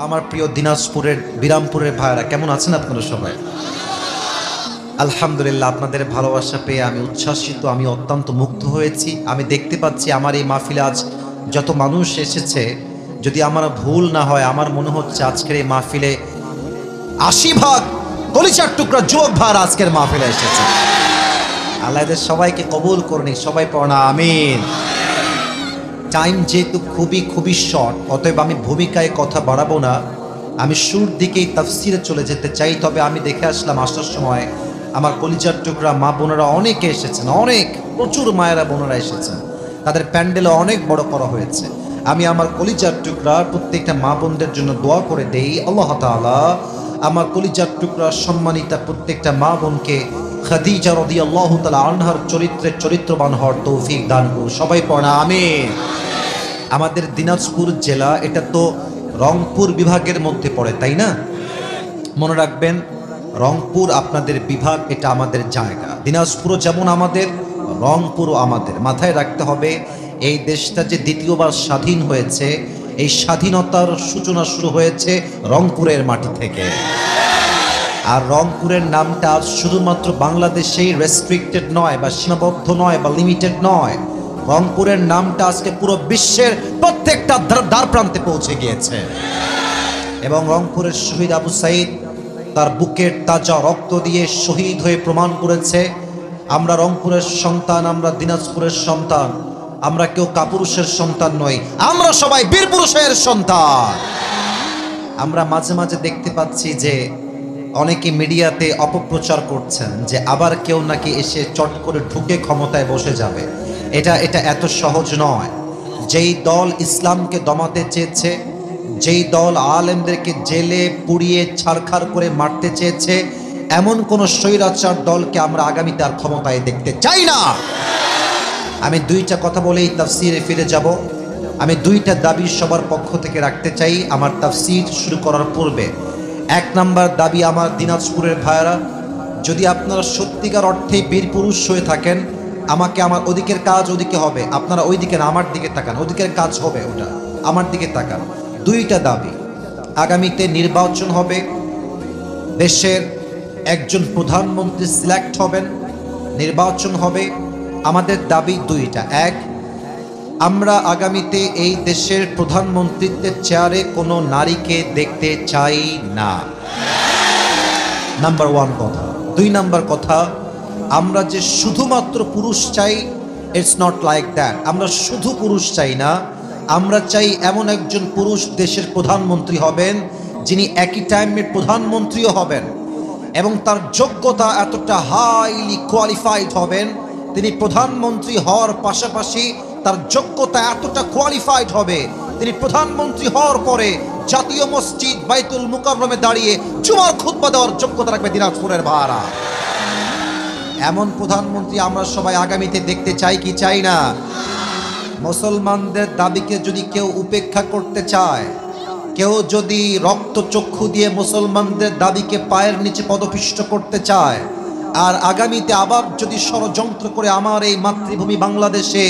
আমার প্রিয় দিনাজপুরের বিরামপুরের ভাইরা কেমন আছেন আপনারা সবাই? আলহামদুলিল্লাহ, আপনাদের ভালোবাসা পেয়ে আমি উচ্ছ্বাসিত, আমি অত্যন্ত মুগ্ধ হয়েছি। আমি দেখতে পাচ্ছি আমার এই মাহফিলে আজ যত মানুষ এসেছে, যদি আমার ভুল না হয় আমার মনে হচ্ছে আজকের এই মাহফিলে ৮০ ভাগ কলিজার টুকরা যুবক ভাইরা আজকের মাহফিলে এসেছে। আল্লাহ এদের সবাইকে কবুল করুন, সবাই পড়া আমিন। টাইম যেহেতু খুবই শর্ট, অতএব আমি ভূমিকায় কথা বাড়াবো না। আমি শুরুর দিকেই তাফসিরে চলে যেতে চাই। তবে আমি দেখে আসলাম আসার সময় আমার কলিজার টুকরা মা বোনেরা অনেকে এসেছেন, প্রচুর মায়েরা বোনেরা এসেছেন। তাদের প্যান্ডেলও অনেক বড় করা হয়েছে। আমি আমার কলিজার টুকরার প্রত্যেকটা মা বোনদের জন্য দোয়া করে দেই, আল্লাহ তাআলা আমার কলিজার টুকরার সম্মানিতা প্রত্যেকটা মা বোনকে খাদিজা রাদিয়াল্লাহু তাআলা আনহার চরিত্রবান হওয়ার তৌফিক দান করুন। সবাই পড়া আমিন। আমাদের দিনাজপুর জেলা, এটা তো রংপুর বিভাগের মধ্যে পড়ে, তাই না? মনে রাখবেন, রংপুর আপনাদের বিভাগ, এটা আমাদের জায়গা। দিনাজপুরও যেমন আমাদের, রংপুরও আমাদের। মাথায় রাখতে হবে, এই দেশটা যে দ্বিতীয়বার স্বাধীন হয়েছে, এই স্বাধীনতার সূচনা শুরু হয়েছে রংপুরের মাটি থেকে। আর রংপুরের নামটা শুধুমাত্র বাংলাদেশেই রেস্ট্রিক্টেড নয়, বা সীমাবদ্ধ নয়, বা লিমিটেড নয়। রংপুরের নামটা আজকে পুরো বিশ্বের প্রত্যেকটা দ্বার প্রান্তে পৌঁছে গিয়েছে। এবং রংপুরের শহীদ আবু সাইদ তার বুকের তাজা রক্ত দিয়ে শহীদ হয়ে প্রমাণ করেছে, আমরা রংপুরের সন্তান, আমরা দিনাজপুরের সন্তান, আমরা কেউ কাপুরুষের সন্তান নই, আমরা সবাই বীর পুরুষের সন্তান। আমরা মাঝে মাঝে দেখতে পাচ্ছি যে অনেকে মিডিয়াতে অপপ্রচার করছেন যে আবার কেউ নাকি এসে চট করে ঢুকে ক্ষমতায় বসে যাবে। এটা এত সহজ নয়। যেই দল ইসলামকে দমাতে চেয়েছে, যেই দল আলেমদেরকে জেলে পুড়িয়ে ছারখার করে মারতে চেয়েছে, এমন কোন স্বৈরাচার দলকে আমরা আগামীতে আর ক্ষমতায় দেখতে চাই না। আমি দুইটা কথা বলেই তাফসিরে ফিরে যাব। আমি দুইটা দাবি সবার পক্ষ থেকে রাখতে চাই আমার তাফসির শুরু করার পূর্বে। ১ নাম্বার দাবি, আমার দিনাজপুরের ভাইয়েরা, যদি আপনারা সত্যিকার অর্থে বীর পুরুষ হয়ে থাকেন, আমাকে আমার ওদিকের কাজ ওদিকে হবে, আপনারা ওই দিকে না, আমার দিকে তাকান। ওদিকের কাজ হবে, ওটা আমার দিকে তাকান। দুইটা দাবি, আগামীতে নির্বাচন হবে, দেশের একজন প্রধানমন্ত্রী সিলেক্ট হবেন, নির্বাচন হবে। আমাদের দাবি দুইটা। এক, আমরা আগামীতে এই দেশের প্রধানমন্ত্রীত্বের চেয়ারে কোনো নারীকে দেখতে চাই না, নাম্বার 1 কথা। 2 নাম্বার কথা, আমরা যে শুধুমাত্র পুরুষ চাই, ইটস নট লাইক দ্যাট। আমরা শুধু পুরুষ চাই না, আমরা চাই এমন একজন পুরুষ দেশের প্রধানমন্ত্রী হবেন যিনি একই টাইমে প্রধানমন্ত্রীও হবেন, এবং তার যোগ্যতা এতটা হাইলি কোয়ালিফাইড হবেন, তিনি প্রধানমন্ত্রী হওয়ার পাশাপাশি তার যোগ্যতা এতটা কোয়ালিফাইড হবে, তিনি প্রধানমন্ত্রী হওয়ার পরে জাতীয় মসজিদ বাইতুল মুকাররমে দাঁড়িয়ে জুমার খুতবা দেওয়ার যোগ্যতা রাখবে দিনাজপুরের ভাইরা। এমন প্রধানমন্ত্রী আমরা সবাই আগামীতে দেখতে চাই কি চাই না? মুসলমানদের দাবিকে যদি কেউ উপেক্ষা করতে চায়, কেউ যদি রক্তচক্ষু দিয়ে মুসলমানদের দাবিকে পায়ের নিচে পদপিষ্ট করতে চায়, আর আগামীতে আবার যদি ষড়যন্ত্র করে আমার এই মাতৃভূমি বাংলাদেশে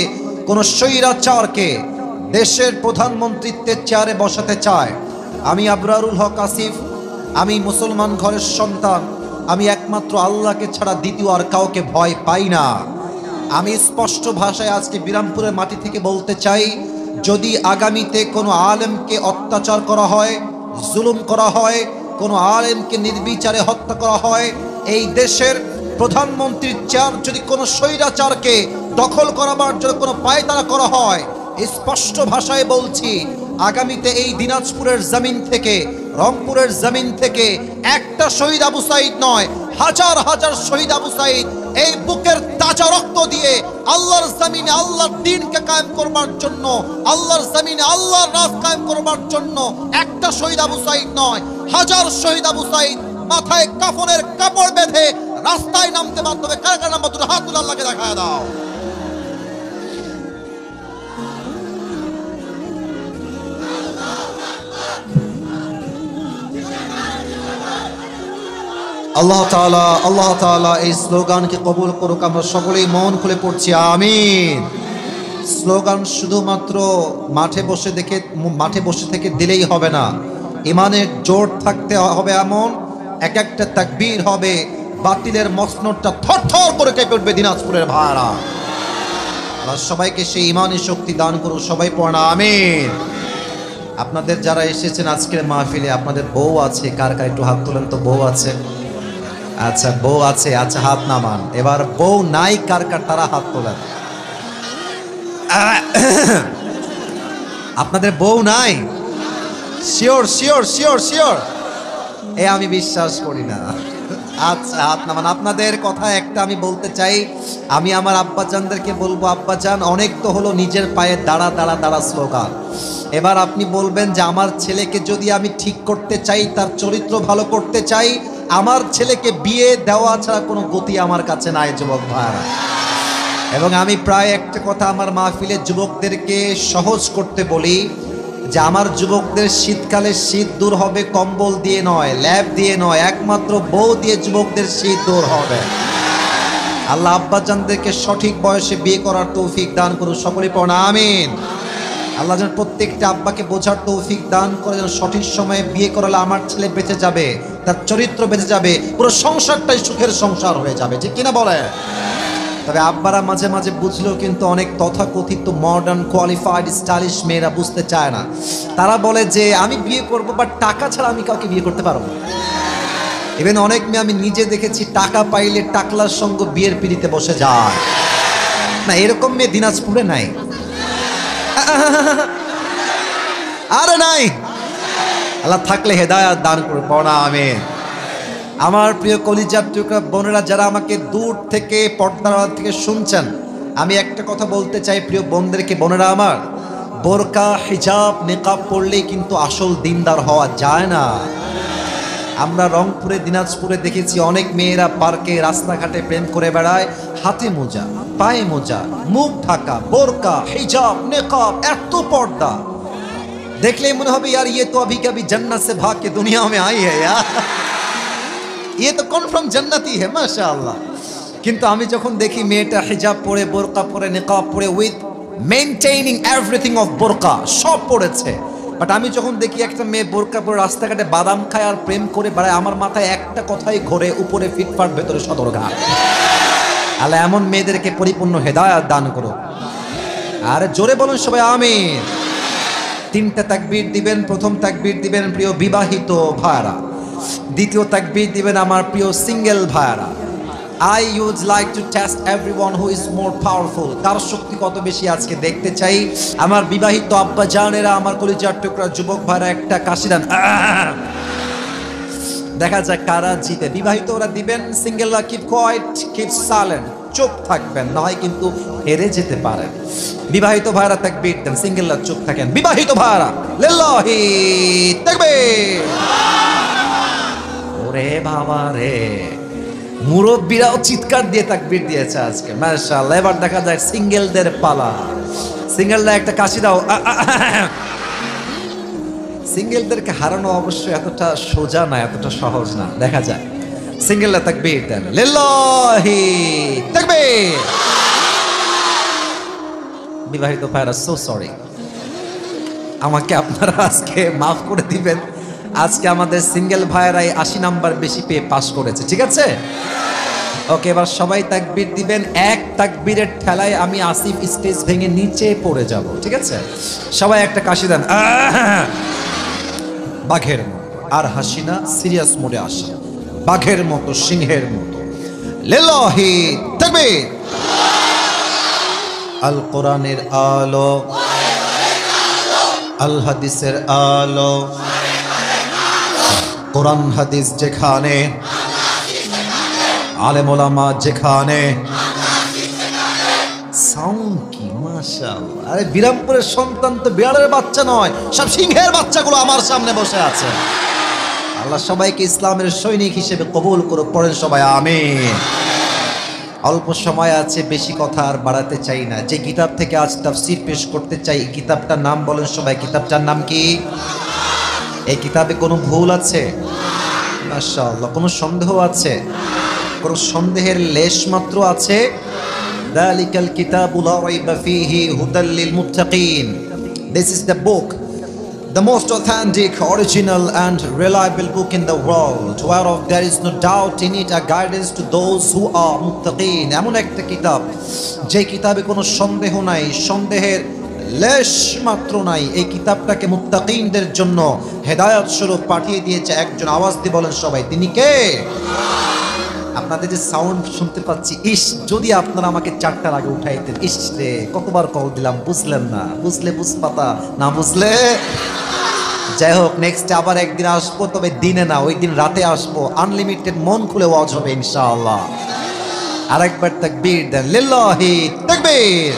কোন স্বৈরাচারকে দেশের প্রধানমন্ত্রীত্বের চেয়ারে বসাতে চায়, আমি আবরারুল হক আসিফ, আমি মুসলমান ঘরের সন্তান, আমি একমাত্র আল্লাহকে ছাড়া দ্বিতীয় আর কাউকে ভয় পাই না। আমি স্পষ্ট ভাষায় আজকে বিরামপুরের মাটি থেকে বলতে চাই, যদি আগামীতে কোনো আলেমকে অত্যাচার করা হয়, জুলুম করা হয়, কোনো আলেমকে নির্বিচারে হত্যা করা হয়, এই দেশের প্রধানমন্ত্রীর চেয়ার যদি কোনো স্বৈরাচারকে দখল করাবার জন্য কোনো পায়তারা করা হয়, স্পষ্ট ভাষায় বলছি, আগামীতে এই দিনাজপুরের জমিন থেকে, রংপুরের জমিন থেকে একটা শহীদ আবু সাইদ নয়, হাজার হাজার শহীদ আবু সাইদ এই বুকের তাজা রক্ত দিয়ে আল্লাহর জমিনে আল্লাহর দ্বীনকে কায়েম করবার জন্য, আল্লাহর জমিনে আল্লাহর রাজ কায়েম করবার জন্য একটা শহীদ আবু সাইদ নয়, হাজার শহীদ আবু সাইদ মাথায় কাফনের কাপড় বেঁধে রাস্তায় নামতে বাধ্য হবে। কার কার নাম্বার দুটো হাত তুলে আল্লাহকে দেখায় দাও। আল্লাহ তাআলা এই স্লোগানকে কবুল করুক। আমরা সকলেই মন খুলে পড়ছি আমিন। স্লোগান শুধুমাত্র মাঠে বসে থেকে দিলেই হবে না, ইমানের জোর থাকতে হবে এমন এক একটা তাকবীর হবে বাতিলের মসনদটা থরথর করে কেঁপে উঠবে দিনাজপুরের ভাইরা। আল্লাহ সবাইকে সেই ইমানি শক্তি দান করুন, সবাই পড়েন আমিন। আপনাদের যারা এসেছেন আজকের মাহফিলে আপনাদের বউ আছে, কার কার একটু হাত তোলেন তো। বউ আছে? আচ্ছা বউ আছে, আচ্ছা হাত নামান। এবার বউ নাই কার কার, তারা হাত তোলেন। আপনাদের বউ নাই? Sure sure sure sure? আমি বিশ্বাস করি না। আচ্ছা হাত নামান। আপনাদের কথা একটা আমি বলতে চাই, আমি আমার আব্বাজানদেরকে বলবো, আব্বাজান অনেক তো হলো নিজের পায়ে দাঁড়া দাঁড়া দাঁড়া স্লোগান। এবার আপনি বলবেন যে আমার ছেলেকে যদি আমি ঠিক করতে চাই, তার চরিত্র ভালো করতে চাই, আমার ছেলেকে বিয়ে দেওয়া ছাড়া কোনো গতি আমার কাছে নাই যুবক ভাইরা। এবং আমি প্রায় একটা কথা আমার মাহফিলে যুবকদেরকে সহজ করতে বলি যে আমার যুবকদের শীতকালে শীত দূর হবে কম্বল দিয়ে নয়, ল্যাব দিয়ে নয়, একমাত্র বউ দিয়ে যুবকদের শীত দূর হবে। আল্লাহ আব্বাজানদেরকে সঠিক বয়সে বিয়ে করার তৌফিক দান করুন, সকলে পড়ুন আমিন। আল্লাহ যেন প্রত্যেকটা আব্বাকে বোঝার তৌফিক দান করে, যেন সঠিক সময়ে বিয়ে করালে আমার ছেলে বেঁচে যাবে, তার চরিত্র বেঁচে যাবে, পুরো সংসারটাই সুখের সংসার হয়ে যাবে, ঠিক কিনা বলে? তবে আব্বারা মাঝে মাঝে বুঝলেও কিন্তু অনেক তথাকথিত মডার্ন কোয়ালিফাইড স্টাইলিশ মেয়েরা বুঝতে চায় না। তারা বলে যে আমি বিয়ে করবো, বাট টাকা ছাড়া আমি কাউকে বিয়ে করতে পারবো না। ইভেন অনেক মেয়ে আমি নিজে দেখেছি টাকা পাইলে টাকলার সঙ্গে বিয়ের পিড়িতে বসে যায়। না, এরকম মেয়ে দিনাজপুরে নাই। আরে নাই। আল্লাহ থাকলে হেদায়েত দান করে পড়া আমিন। আমার প্রিয় কলিজার টুকরা বোনেরা যারা আমাকে দূর থেকে পর্দার আড়াল থেকে শুনছেন, আমি একটা কথা বলতে চাই প্রিয় বোনদেরকে। বোনেরা আমার, বোরকা হিজাব নেকাব পড়লেই কিন্তু আসল দিনদার হওয়া যায় না। আমরা রংপুরে দিনাজপুরে দেখেছি অনেক মেয়েরা পার্কে রাস্তাঘাটে প্রেম করে বেড়ায়, হাতে মোজা, পায়ে মোজা, মুখ ঢাকা, বোরকা হিজাব নেকাব, এত পর্দা দেখলেই মনে হবে यार ये तो अभी कभी जन्नत से भाग के दुनिया में आई है यार, ये तो कन्फार्म जन्नती है माशाअल्लाह। কিন্তু আমি যখন দেখি মেয়েটা হিজাব পরে, বোরকা পরে, নিকাব পরে, উইথ মেইনটেইনিং এভরিথিং অফ বোরকা, সব পড়েছে, বাট আমি যখন দেখি একটা মেয়ে বোরকা পরে রাস্তাঘাটে বাদাম খায় আর প্রেম করে বেড়ায়, আমার মাথায় একটা কথাই ঘোরে, উপরে ফিটফাট ভেতরে সদরঘাট। আল্লাহ এমন মেয়েদেরকে পরিপূর্ণ হেদায়েত দান করো। আর জোরে বলুন সবাই আমিন। তিনটা তাকবীর দিবেন। প্রথম তাকবীর দিবেন প্রিয় বিবাহিত ভাইরা, দ্বিতীয় তাকবীর দিবেন আমার প্রিয় সিঙ্গেল ভাইরা। I would like to test everyone who is more powerful, কার শক্তি কত বেশি আজকে দেখতে চাই। আমার বিবাহিত আব্বা জানেরা, আমার কলিজার টুকরা যুবক ভাইরা একটা কাশি দেন, দেখা যাক কারা জিতে। বিবাহিত ওরা দিবেন, সিঙ্গেলরা কিপ কোয়াইট, কিপ সাইলেন্ট, চুপ থাকবেন, না হয় কিন্তু হেরে যেতে পারেন। বিবাহিত ভাইরা তাকবীর দেন, সিঙ্গেলরা চুপ থাকেন। বিবাহিত ভাইরা লিল্লাহি তাকবীর। ওরে বাবা রে, মুরব্বীরাও চিৎকার দিয়ে তাকবীর দিয়েছে আজকে, মাশাআল্লাহ। এবার দেখা যায় সিঙ্গেলদের পালা। সিঙ্গেলরা একটা কাশি দাও। সিঙ্গেলদেরকে হারানো অবশ্যই এতটা সোজা না, এতটা সহজ না, দেখা যায়। সিঙ্গেলরা তাকবীর দেন, লিল্লাহি তাকবীর। বিবাহিত ভাইরা সো সরি, আমাকে আপনারা আজকে মাফ করে দিবেন। আজকে আমাদের সিঙ্গেল ভাইয়েরাই 80 নাম্বার বেশি পেয়ে পাস করেছে, ঠিক আছে? ওকে, এবার সবাই তাকবীর দিবেন। এক তাকবীরের ঠেলায় আমি আসিফ স্টেজ ভেঙে নিচে পড়ে যাব, ঠিক আছে? সবাই একটা কাশি দেন, বাঘের মতো। আর হাসি না, সিরিয়াস মোডে আসা, বাঘের মতো, সিংহের মতো। লিল্লাহি তাকবীর। আল কোরআনের আলো, আল হাদিসের আলো, কোরআন হাদিস যেখানে, আলেম ওলামা যেখানে। সাউন্ড কি মাশাআল্লাহ! আরে বিরামপুরের সন্তান তো বিড়ালের বাচ্চা নয়, সব সিংহের বাচ্চাগুলো আমার সামনে বসে আছে। আল্লাহ সবাইকে ইসলামের সৈনিক হিসেবে কবুল করো, পড়েন সবাই আমিন। অল্প সময় আছে, বেশি কথা আর বাড়াতে চাই না। যে কিতাব থেকে আজ তাফসীর পেশ করতে চাই, কিতাবটার নাম বলেন সবাই। কিতাবটার নাম কি? এই কিতাবে কোনো ভুল আছে? মাশাআল্লাহ। কোনো সন্দেহ আছে? কোনো সন্দেহের লেশ মাত্র আছে? যালিকাল কিতাবু লা রাইবা ফীহি হুদাল লিল মুত্তাকিন। This is the book, the most authentic, original and reliable book in the world, whereof there is no doubt in it a guidance to those who are muttaqin. এমন একটা কিতাব যে কিতাবে কোনো সন্দেহ নাই, সন্দেহের লেশ মাত্র নাই। এই কিতাবটাকে মুত্তাকিনদের জন্য হেদায়েত স্বরূপ পাঠিয়ে দিয়েছে একজন। আওয়াজ দিয়ে বলেন সবাই, তিনি কে? আপনাদের যে সাউন্ড শুনতে পাচ্ছি, ইস যদি আপনারা আমাকে 4টার আগে উঠাইতেন। ইস রে, কতবার কল দিলাম, বুঝলেন না। বুঝলে বুঝপাতা, না বুঝলে যাই হোক, নেক্সট আবার একদিন আসবো, তবে দিনে না, ওই দিন রাতে আসবো। আনলিমিটেড মন খুলে ওয়াজ হবে ইনশাআল্লাহ। আরেকবার তাকবীর দেন, লিল্লাহি তাকবীর।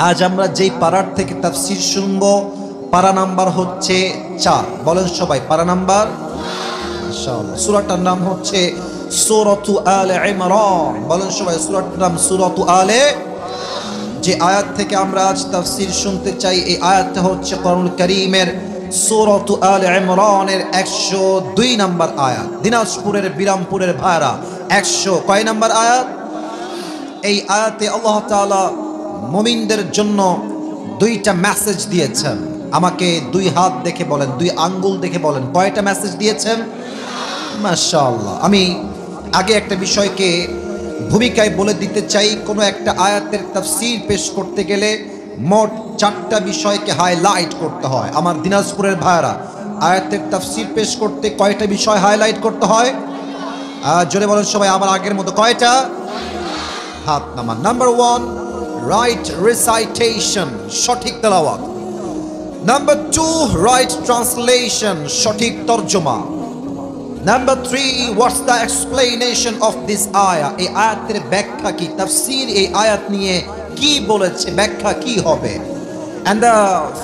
আজ আমরা যেই পারার থেকে তাফসীর শুনবো, পারা নাম্বার হচ্ছে 4। বলেন সবাই, পারা নাম্বার ইনশাআল্লাহ। সূরাটার নাম হচ্ছে সূরাতু আলে ইমরান। বলেন সবাই, সূরাটার নাম সূরাতু আলে। যে আয়াত থেকে আমরা আজ তাফসীর শুনতে চাই, এই আয়াতটা হচ্ছে কোরআনুল কারীমের সূরাতু আলে ইমরানের 102 নম্বর আয়াত। দিনাজপুরের বিরামপুরের ভাইরা 100 কয় নম্বর আয়াত? এই আয়াতে আল্লাহ তাআলা মুমিনদের জন্য 2টা মেসেজ দিয়েছেন। আমাকে 2 হাত দেখে বলেন, 2 আঙ্গুল দেখে বলেন, কয়টা মেসেজ দিয়েছেন? মাশাআল্লাহ। আমি আগে একটা বিষয়কে ভূমিকায় বলে দিতে চাই। কোনো একটা আয়াতের তাফসীর পেশ করতে গেলে মোট 4টা বিষয়কে হাইলাইট করতে হয়। আমার দিনাজপুরের ভাইরা, আয়াতের তাফসীর পেশ করতে কয়টা বিষয় হাইলাইট করতে হয়? জোরে বলেন সবাই, আমার আগের মতো কয়টা? হাত নামান। নাম্বার 1, রাইট রিসাইটেশন, সঠিক তেলাওয়াত। নাম্বার 2, রাইট ট্রান্সলেশন, সঠিক তরজমা। Number 3, what's the explanation of this ayah? এই আয়াতের ব্যাখ্যা কি? তাফসীর এই আয়াত নিয়ে কি বলেছে, ব্যাখ্যা কি হবে? And the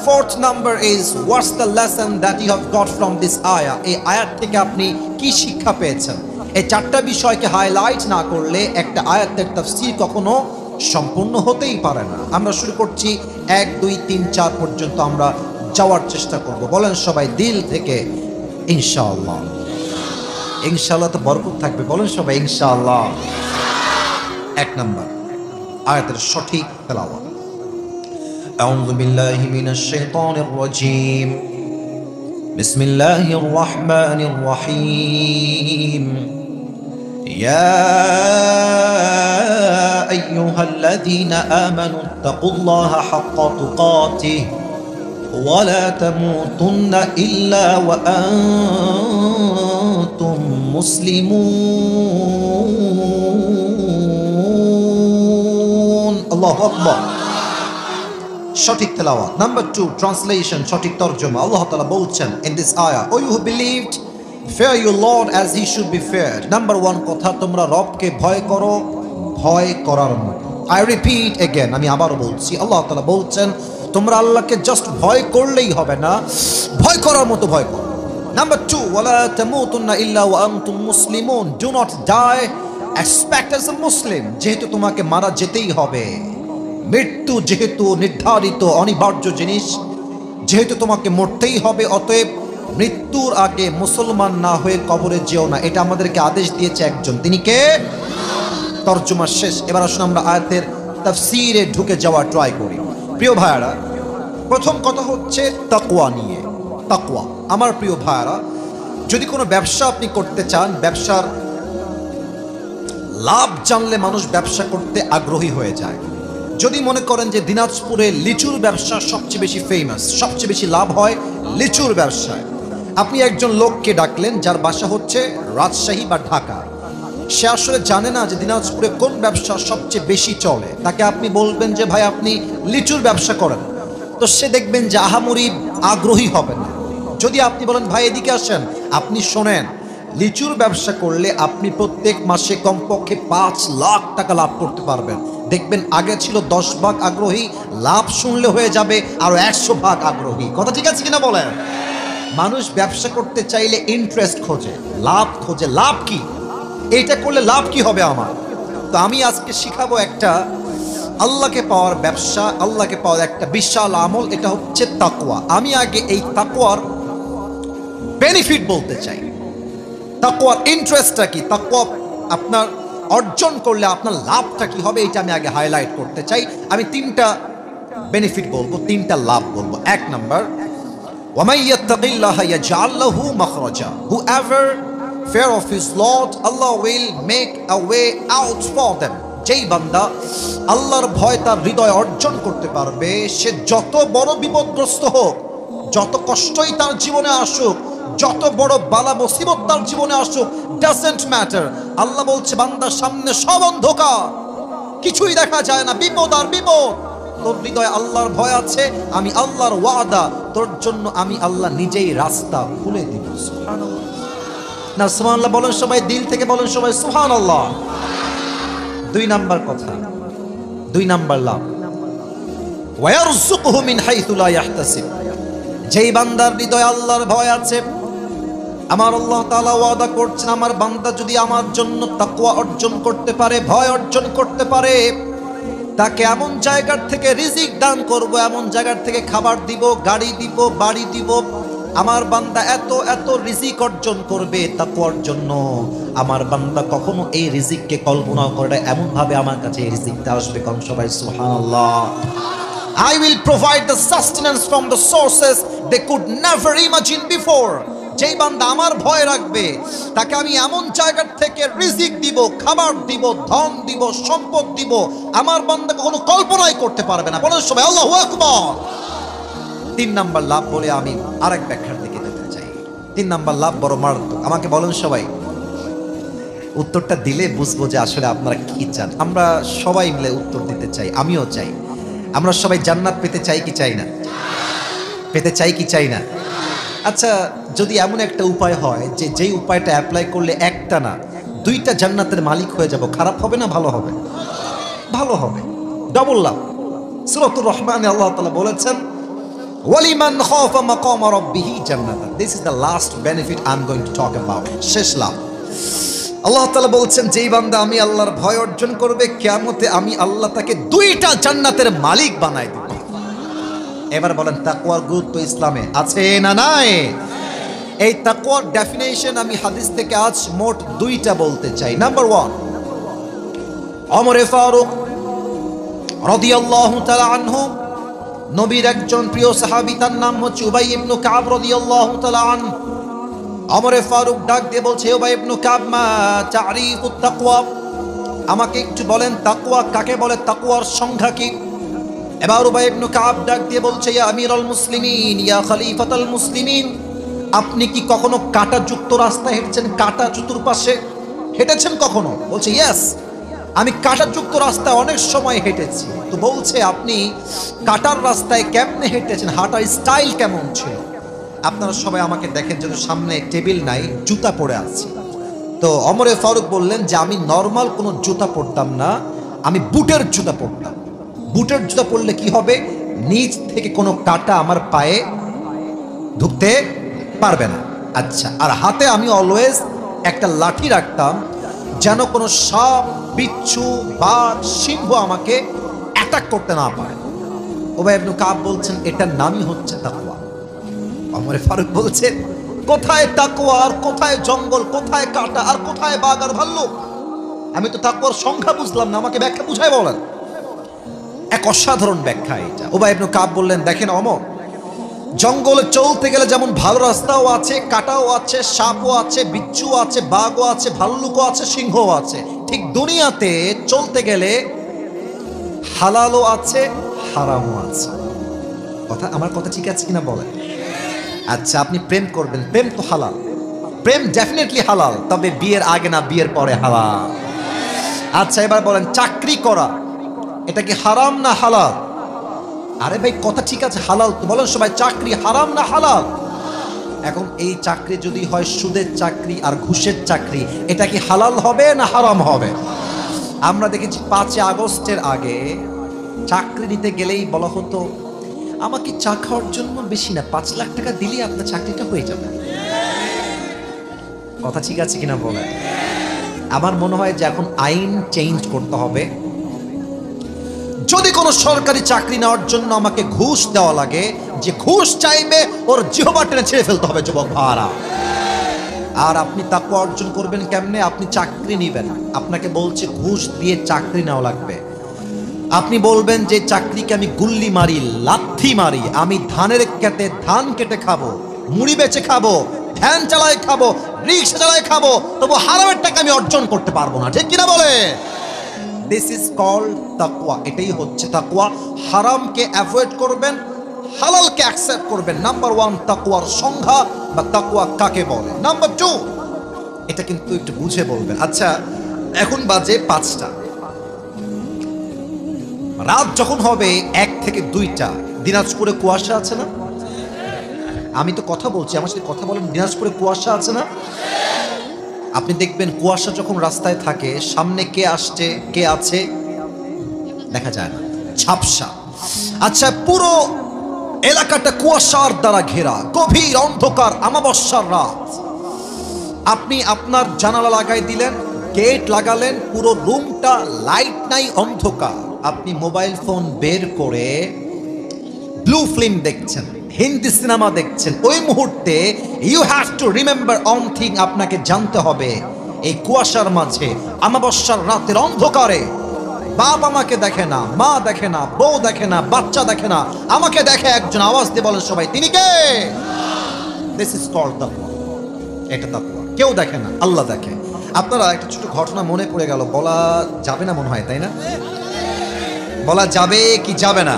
4th number is, what's the lesson that you have got from this ayah? এই আয়াত থেকে আপনি কি শিক্ষা পেয়েছেন? এই 4টা বিষয়কে হাইলাইট না করলে একটা আয়াতের তাফসীর কখনো সম্পূর্ণ হতেই পারে না। আমরা শুরু করছি 1, 2, 3, 4 পর্যন্ত আমরা যাওয়ার চেষ্টা করব। বলেন সবাই দিল থেকে ইনশাআল্লাহ। ইনশাআল্লাহ তো বরকত থাকবে। বলেন সবাই ইনশাআল্লাহ। 1 নাম্বার আয়াতের সঠিক তেলাওয়াত। আউযু বিল্লাহি মিনাশ শাইতানির রাজীম। বিসমিল্লাহির রাহমানির রাহিম। ইয়া আইয়ুহাল্লাযীনা আমানু তাকুল্লাহা হাক্কা তুকাতিহি ওয়া লা তামুতুন্না ইল্লা ওয়া আনতুম মুসলিমুন। আল্লাহু আকবার। সঠিক তেলাওয়াত। নাম্বার 2, ট্রান্সলেশন, সঠিক তরজমা। আল্লাহ তাআলা বলছেন in this ayah, O you who believed, fear your Lord as he should be feared. Number 1 কথা, তোমরা রবকে ভয় করো ভয় করার মতো। I repeat again, আমি আবারও বলছি, আল্লাহ তাআলা বলছেন তোমরা আল্লাহকে জাস্ট ভয় করলেই হবে না, ভয় করার মতো ভয় করো। Number 2, ওয়ালা তামুতুন্না ইল্লা ওয়া আনতুম মুসলিমুন। Do not die expect as a Muslim. যেহেতু তোমাকে মারা যেতেই হবে, মৃত্যু যেহেতু নির্ধারিত অনিবার্য জিনিস, যেহেতু তোমাকে মরতেই হবে, অতএব মৃত্যুর আগে মুসলমান না হয়ে কবরে যেও না। এটা আমাদেরকে আদেশ দিয়েছে একজন, তিনি কে? তরজমা শেষ। এবার আসুন আমরা আয়াতের তাফসীরে ঢুকে যাওয়া ট্রাই করি। প্রিয় ভাইয়ারা, প্রথম কথা হচ্ছে তাকওয়া নিয়ে। তাকওয়া, আমার প্রিয় ভাইয়ারা, যদি কোনো ব্যবসা আপনি করতে চান, ব্যবসার লাভ জানলে মানুষ ব্যবসা করতে আগ্রহী হয়ে যায়। যদি মনে করেন যে দিনাজপুরে লিচুর ব্যবসা সবচেয়ে বেশি ফেমাস, সবচেয়ে বেশি লাভ হয় লিচুর ব্যবসায়, আপনি একজন লোককে ডাকলেন যার বাসা হচ্ছে রাজশাহী বা ঢাকা। সে আসলে জানে না যে দিনাজপুরে কোন ব্যবসা সবচেয়ে বেশি চলে। তাকে আপনি বলবেন যে ভাই আপনি লিচুর ব্যবসা করেন, তো সে দেখবেন যে আহামরি আগ্রহী হবে না। যদি আপনি বলেন ভাই এদিকে আসেন, আপনি শোনেন, লিচুর ব্যবসা করলে আপনি প্রত্যেক মাসে কমপক্ষে 5 লাখ টাকা লাভ করতে পারবেন। দেখবেন আগে ছিল 10 ভাগ আগ্রহী, লাভ শুনলে হয়ে যাবে আরো 100 ভাগ আগ্রহী। কথা ঠিক আছে কিনা বলেন? মানুষ ব্যবসা করতে চাইলে ইন্টারেস্ট খোঁজে, লাভ খোঁজে। লাভ কি? এইটা করলে লাভ কি হবে আমার? তো আমি আজকে শিখাবো একটা আল্লাহকে পাওয়ার ব্যবসা, আল্লাহকে পাওয়ার একটা বিশাল আমল, এটা হচ্ছে তাকওয়া। আমি আগে এই তাকওয়ার বেনিফিট বলতে চাই। তাকওয়ার ইন্টারেস্টটা কি, তাকওয়া আপনার অর্জন করলে আপনার লাভটা কি হবে, এটা আমি আগে হাইলাইট করতে চাই। আমি 3টা বেনিফিট বলবো, 3টা লাভ বলবো। 1 number, وَمَن يَتَّقِ اللَّهَ يَجْعَل لَّهُ مَخْرَجًا. Whoever fear of his Lord, Allah will make a way out for them. যেই বান্দা আল্লাহর ভয় তার হৃদয় অর্জন করতে পারবে, সে যত বড় বিপদগ্রস্ত হোক, যত কষ্টই তার জীবনে আসুক, যত বড় বালা মুসিবত তার জীবনে আসুক, ডাজন্ট ম্যাটার। আল্লাহ বলছে বান্দার সামনে সব অন্ধকার, কিছুই দেখা যায় না, বিপদ আর বিপদ। তোর হৃদয়ে আল্লাহর ভয় আছে, আমি আল্লাহর ওয়াদা, তোর জন্য আমি আল্লাহ নিজেই রাস্তা খুলে দিব। সুবহানাল্লাহ। না সুবহানাল্লাহ বলেন সবাই, দিল থেকে বলেন সবাই সুবহানাল্লাহ। 2 নাম্বার কথা, 2 নাম্বার লাভ, ওয়ায়ারযুকুহু মিন হাইথু লা ইয়াহতাসিব। যেই বান্দার হৃদয়ে আল্লাহর ভয় আছে, আমার আল্লাহ তাআলা ওয়াদা করছেন, আমার বান্দা যদি আমার জন্য তাকওয়া অর্জন করতে পারে, ভয় অর্জন করতে পারে, তাকে এমন জায়গার থেকে রিজিক দান করব, এমন জায়গার থেকে খাবার দিব, গাড়ি দিব, বাড়ি দিব। আমার বান্দা এত এত রিজিক অর্জন করবে তাকওয়ার জন্য। আমার বান্দা কখনো এই রিজিককে কল্পনা করে না, এমন ভাবে আমার কাছে এই রিজিকটা আসবে। কোন সবাই সুবহানাল্লাহ। I will provide the sustenance from the sources they could never imagine before. যেই বান্দা আমার ভয় রাখবে, তাকে আমি এমন জায়গার থেকে রিজিক দিব, খাবার দিব, ধন দিব, সম্পদ দিব, আমার বান্দা কখনো কল্পনাই করতে পারবে না। বলেন সবাই আল্লাহু আকবার। 3 নাম্বার লাভ বলে আমি আরেক ব্যাখ্যার দিকে যেতে চাই। 3 নাম্বার লাভ বড় মারাত্মক। আমাকে বলেন সবাই, উত্তরটা দিলে বুঝবো যে আসলে আপনারা কি চান। আমরা সবাই মিলে উত্তর দিতে চাই, আমিও চাই। আমরা সবাই জান্নাত পেতে চাই কি চাই না? পেতে চাই কি চাই না? আচ্ছা, যদি এমন একটা উপায় হয় যে যেই উপায়টা অ্যাপ্লাই করলে একটা না 2টা জান্নাতের মালিক হয়ে যাব, খারাপ হবে না ভালো হবে? ভালো হবে, ডাবল লাভ। সূরাতুর রহমানে আল্লাহ তাআলা বলেছেন, ওয়ালিমান খাফা মাকাম রাব্বিহি জান্নাতান। This is the last benefit I am going to talk about. শেষ লাভ। আল্লাহ তাআলা বলছেন, যেই বান্দা আমি আল্লাহর ভয় অর্জন করবে, কিয়ামতে আমি আল্লাহ তাকে 2টা জান্নাতের মালিক বানাই দেব। এবার বলেন, তাকওয়ার গুরুত্ব ইসলামে আছে না নাই? এই তাকওয়ার ডেফিনেশন আমি হাদিস থেকে আজ মোট 2টা বলতে চাই। নাম্বার 1, ওমর ফারুক রাদিয়াল্লাহু তাআলা আনহু, নবীর একজন প্রিয় সাহাবী, তার নাম হচ্ছে উবাই ইবনে কাব রাদিয়াল্লাহু তাআলা আনহু। ওমর ফারুক ডাক দিয়ে বলছে, উবাই ইবনে কাব, মা তারিফুত তাকওয়া, আমাকে একটু বলেন তাকওয়া কাকে বলে, তাকওয়ার সংজ্ঞা কি? এবার উবাই ইবনে কাব ডাক দিয়ে বলছে, ইয়া আমিরুল মুসলিমিন, ইয়া খলিফাতুল মুসলিমিন, আপনি কি কখনো কাঁটাযুক্ত রাস্তায় হেঁটেছেন? কাঁটা চতুর্পাশে হেঁটেছেন কখনো? বলছে ইয়েস, আমি কাঁটাযুক্ত রাস্তায় অনেক সময় হেঁটেছি। তো বলছে, আপনি কাঁটার রাস্তায় কেমনে হেঁটেছেন, হাঁটার স্টাইল কেমন ছিল? আপনারা সবাই আমাকে দেখেন, যেন সামনে টেবিল নাই, জুতা পরে আছি। তো ওমর ফারুক বললেন যে আমি নর্মাল কোনো জুতা পরতাম না, আমি বুটের জুতা পরতাম। বুটের জুতা পরলে কি হবে, নিচ থেকে কোনো কাঁটা আমার পায়ে ঢুকতে পারবে না। আচ্ছা, আর হাতে আমি অলওয়েজ একটা লাঠি রাখতাম, যেন কোনো সাপ, বিচ্ছু, বাঘ, সিংহ আমাকে অ্যাটাক করতে না পারে। উবাই ইবনে কাব বলছেন, এটার নামই হচ্ছে তাকওয়া। ওমর ফারুক বলছেন, কোথায় তাকওয়া আর কোথায় জঙ্গল, কোথায় কাঁটা আর কোথায় বাঘ আর ভাল্লুক? আমি তো তাকওয়ার সংখ্যা বুঝলাম না, আমাকে ব্যাখ্যা বুঝাই বলেন। এক অসাধারণ ব্যাখ্যা এটা। উবাই ইবনে কাব বললেন, দেখেন ওমর, জঙ্গলে চলতে গেলে যেমন ভালো রাস্তাও আছে, কাঁটাও আছে, সাপও আছে, বিচ্ছু আছে, বাঘও আছে, ভাল্লুকও আছে, সিংহও আছে, ঠিক দুনিয়াতে চলতে গেলে হালালও আছে, হারামও আছে। কথা, আমার কথা ঠিক আছে কিনা বলেন? আচ্ছা, আপনি প্রেম করবেন, প্রেম তো হালাল, প্রেম ডেফিনেটলি হালাল, তবে বিয়ের আগে না বিয়ের পরে হালাল। আচ্ছা, এবার বলেন, চাকরি করা এটা কি হারাম না হালাল? আরে ভাই, কথা ঠিক আছে, হালাল তো। বলেন সবাই, চাকরি হারাম না হালাল? এখন এই চাকরি যদি হয় সুদের চাকরি আর ঘুষের চাকরি, এটা কি হালাল হবে না হারাম হবে? আমরা দেখেছি 5 আগস্টের আগে চাকরি নিতে গেলেই বলা হতো, আমাকে চা খাওয়ার জন্য বেশি না 5 লাখ টাকা দিলেই আপনার চাকরিটা হয়ে যাবে। কথা ঠিক আছে কিনা বলেন? আমার মনে হয় যে এখন আইন চেঞ্জ করতে হবে। যদি কোনো সরকারি চাকরি নেওয়ার জন্য আমাকে ঘুষ দেওয়া লাগে, যে ঘুষ চাইবে ওর জিহ্বা টেনে ছেড়ে ফেলতে হবে যুবক ভাইরা। আর আপনি তাকওয়া অর্জন করবেন কেমনে? আপনি চাকরি নেবেন, আপনাকে বলছে ঘুষ দিয়ে চাকরি নেওয়া লাগবে। আপনি বলবেন যে চাকরিকে আমি গুল্লি মারি, লাথি মারি, আমি ধানের ক্ষেতে ধান কেটে খাবো, মুড়ি বেচে খাবো, ভ্যান চালায় খাবো, রিক্সা চালায় খাবো, তবু হারামের টাকা আমি অর্জন করতে পারবো না, ঠিক কিনা বলে? দিস ইজ কল্ড তাকওয়া। এটাই হচ্ছে তাকওয়া। হারামকে অ্যাভয়েড করবেন, হালালকে অ্যাকসেপ্ট করবেন। নাম্বার 1 তাকওয়ার সংজ্ঞা বা তাকওয়া কাকে বলে। নাম্বার 2, এটা কিন্তু একটু বুঝে বলবেন। আচ্ছা, এখন বাজে 5টা, রাত যখন হবে 1 থেকে 2টা, দিনাজপুরে কুয়াশা আছে না? আমি তো কথা বলছি, আমার সাথে কথা বলেন। দিনাজপুরে কুয়াশা আছে না? আপনি দেখবেন কুয়াশা যখন রাস্তায় থাকে, সামনে কে আসছে কে আছে দেখা যায় না, ঝাপসা। আচ্ছা, পুরো এলাকাটা কুয়াশার দ্বারা ঘেরা, গভীর অন্ধকার, আমাবস্যার রাত। আপনি আপনার জানালা লাগাই দিলেন, গেট লাগালেন, পুরো রুমটা লাইট নাই, অন্ধকার। আপনি মোবাইল ফোন বের করে ব্লু ফিল্ম দেখছেন, হিন্দি সিনেমা দেখছেন। ওই মুহূর্তে you have to remember one thing. আপনাকে জানতে হবে, এই কুয়াশার মাঝে, আমাবস্যার রাতের অন্ধকারে বাপ আমাকে দেখে না, মা দেখে না, বউ দেখে না, বাচ্চা দেখে না, আমাকে দেখে একজন। আওয়াজ দিয়ে বলেন সবাই, তিনি কে? দিস ইজ কল্ড তাকওয়া। এটা তাকওয়া। কেউ দেখে না, আল্লাহ দেখে। আপনারা একটা ছোট ঘটনা মনে পড়ে গেল, বলা যাবে না মনে হয়, তাই না? বলা যাবে কি যাবে না?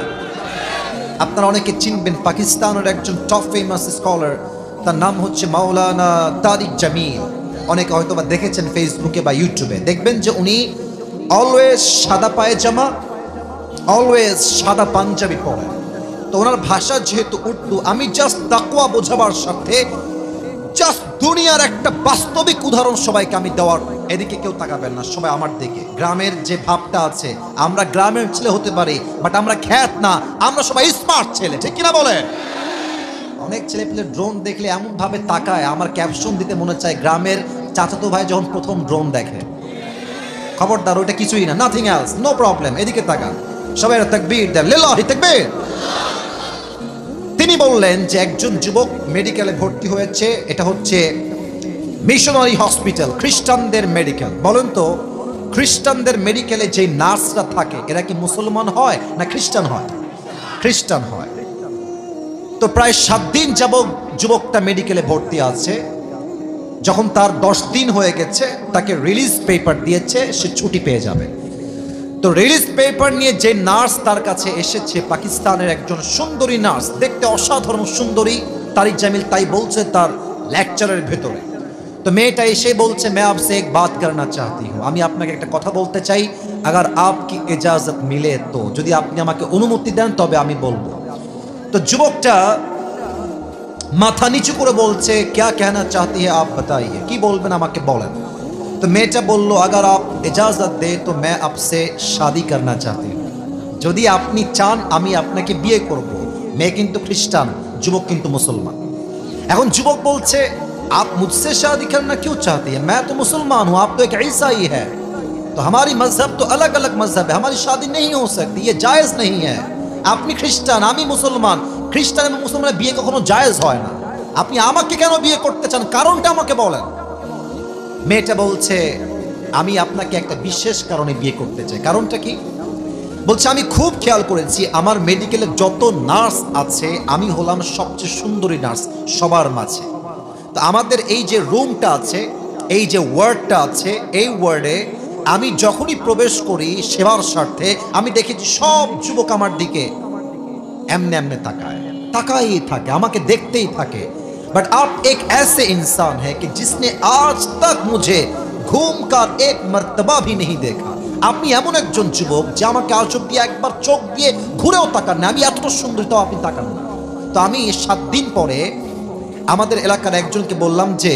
আপনারা অনেকে চিনবেন, পাকিস্তানের একজন টপ ফেমাস স্কলার, তার নাম হচ্ছে মাওলানা তারিক জামিল। অনেকে হয়তো বা দেখেছেন ফেসবুকে বা ইউটিউবে। দেখবেন যে উনি অলওয়েজ সাদা পায়জামা, অলওয়েজ সাদা পাঞ্জাবি পরেন। তো ওনার ভাষা যেহেতু উর্দু, আমি জাস্ট তাকওয়া বোঝাবার সাথে জাস্ট দুনিয়ার একটা বাস্তবিক উদাহরণ সবাইকে আমি দেওয়ার। এদিকে কেউ তাকাবেন না, সবাই আমার দিকে। গ্রামের যে ভাবটা আছে, আমরা গ্রামের ছেলে হতে পারি, বাট আমরা খ্যাত না, আমরা সবাই স্মার্ট ছেলে, ঠিক কিনা বলে? অনেক ছেলে পেলে ড্রোন দেখলে এমন ভাবে তাকায়, আমার ক্যাপশন দিতে মনে চায়, গ্রামের চাচাতো ভাই যখন প্রথম ড্রোন দেখে। খবরদার, ওটা কিছুই না, নাথিং এলস, নো প্রবলেম। এদিকে তাকান, সবাই তাকবীর দেন, লিল্লাহি তাকবীর। তিনি বললেন যে একজন যুবক মেডিকেলে ভর্তি হয়েছে, এটা হচ্ছে মিশনারি হসপিটাল, খ্রিস্টানদের মেডিকেল। বলেন তো, খ্রিস্টানদের মেডিকেলে যে নার্সরা থাকে, এরা কি মুসলমান হয় না খ্রিস্টান হয়? খ্রিস্টান হয়। তো প্রায় 7 দিন যাবত যুবকটা মেডিকেলে ভর্তি আছে। যখন তার 10 দিন হয়ে গেছে, তাকে রিলিজ পেপার দিয়েছে, সে ছুটি পেয়ে যাবে। তো রিলিজ পেপার নিয়ে যে নার্স তার কাছে এসেছে, পাকিস্তানের একজন সুন্দরী নার্স, দেখতে অসাধারণ সুন্দরী, তারিক জামিল তাই বলছে তার লেকচারের ভেতরে। তো মেয়েটা এসে বলছে, मैं आपसे एक बात करना चाहती हूँ, আমি আপনাকে একটা কথা বলতে চাই, अगर आपकी इजाजत मिले तो, যদি আপনি আমাকে অনুমতি দেন তবে আমি বলবো। তো যুবকটা মাথা নিচু করে বলছে, क्या कहना चाहती है आप बताइए, কি বলবেন আমাকে বলেন। তো মেয়েটা বলল, अगर आप इजाजत दे तो मैं आपसे शादी करना चाहती हूँ, যদি আপনি চান আমি আপনাকে বিয়ে করব। মেয়ে কিন্তু খ্রিস্টান, যুবক কিন্তু মুসলমান। এখন যুবক বলছে, आप मुझसे शादी करना क्यों चाहती है, मैं तो मुसलमान हूँ, आप तो एक ईसाई है, तो हमारी मजहब तो अलग अलग मजहब है, हमारी शादी नहीं हो सकती, ये जायज़ नहीं है। আপনি খ্রিস্টান, আমি মুসলমান, খ্রিস্টান এবং মুসলমানের বিয়ে কখনো জায়েজ হয় না, আপনি আমাকে কেন বিয়ে করতে চান, কারণটা আমাকে বলেন। মেয়েটা বলছে, আমি আপনাকে একটা বিশেষ কারণে বিয়ে করতে চাই। কারণটা কি? বলছে, আমি খুব খেয়াল করেছি আমার মেডিকেলে যত নার্স আছে, আমি হলাম সবচেয়ে সুন্দরী নার্স সবার মাঝে। তো আমাদের এই যে রুমটা আছে, এই যে ওয়ার্ডটা আছে, এই ওয়ার্ডে আমি যখনই প্রবেশ করি সেবার স্বার্থে, আমি দেখেছি সব যুবক আমার দিকে এমনে এমনে তাকাই থাকে, আমাকে দেখতেই থাকে। बट आप एक ऐसे इंसान है कि जिसने आज तक मुझे घूमकर एक मर्तबा भी नहीं देखा। আপনি এমন একজন যুবক যে আমাকে আজ অব্দি একবার চোখ দিয়ে ঘুরেও তাকান না, আমি এতটা সুন্দর তাও আপনি তাকান না। তো আমি 7 दिन পরে আমাদের এলাকার একজনকে বললাম যে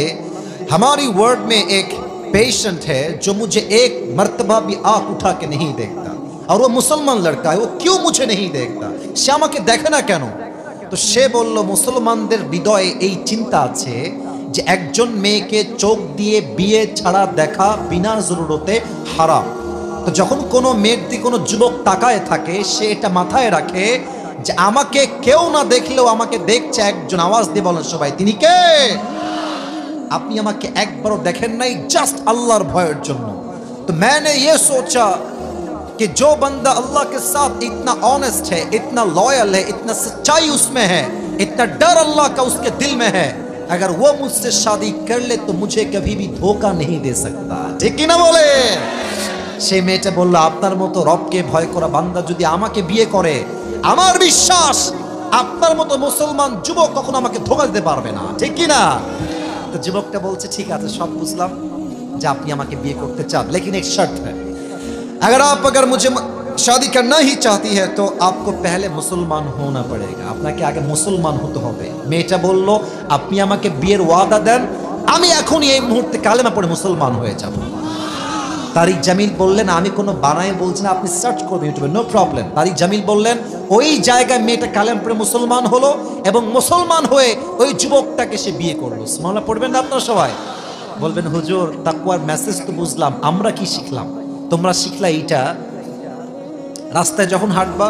हमारी वार्ड में एक पेशेंट है जो मुझे एक मर्तबा भी आंख उठा के नहीं देखता, और वो मुसलमान लड़का है, वो क्यों मुझे नहीं देखता, সে আমাকে দেখে না কেন? তো সে বলল, মুসলমানদের হৃদয়ে এই চিন্তা আছে যে একজন মেয়েকে চোখ দিয়ে বিয়ে ছাড়া দেখা বিনা জরুরতে হারাম। তো যখন কোনো মেয়ের দিকে কোনো যুবক তাকায় থাকে, সে এটা মাথায় রাখে যে আমাকে কেউ না দেখলেও আমাকে দেখছে একজন। আওয়াজ দিয়ে বলেন সবাই, তিনি কে? আপনি আমাকে একবারও দেখেন নাই, জাস্ট আল্লাহর ভয়ের জন্য। তো मैंने ये सोचा कि जो बंदा अल्लाह के साथ इतना ऑनेस्ट है, इतना लॉयल है, इतना सच्चाई उसमें है, इतना डर अल्लाह का उसके दिल में है, अगर वो मुझसे शादी कर ले तो मुझे कभी भी धोखा नहीं दे सकता। ठीक কি না বলে? সেই মেয়েটা বলল, আপনার মতো রবকে ভয় করা বান্দা যদি আমাকে বিয়ে করে, আমার বিশ্বাস আপনার মতো মুসলমান যুবক কখনো আমাকে ধোঁকা দিতে পারবে না। ঠিক কি না? তো যুবকটা বলছে, ঠিক আছে, সব বুঝলাম যে আপনি আমাকে বিয়ে করতে চান, लेकिन एक शर्त है, अगर मुझे शादी करना ही चाहती है तो आपको पहले मुसलमान होना पड़ेगा, আপনাকে আগে মুসলমান হতে হবে। মেয়েটা বলল, আপনি আমাকে বিয়ের ওয়াদা দেন, আমি এখনই এই মুহূর্তে কালেমা পড়ে মুসলমান হয়ে যাব। তারিক জামিল বললেন, আমি কোনো বানায় বলছি না, আপনি সার্চ করবেন ইউটিউবে, নো প্রবলেম। তারিক জামিল বললেন, ওই জায়গায় মেয়েটা কালেমা পড়ে মুসলমান হলো এবং মুসলমান হয়ে ওই যুবকটাকে সে বিয়ে করলো। সুবহানাল্লাহ পড়বেন না আপনারা সবাই? বলবেন, হুজুর তাকওয়ার মেসেজ তো বুঝলাম, আমরা কি শিখলাম? তোমরা শিখলা এইটা, রাস্তায় যখন হাঁটবা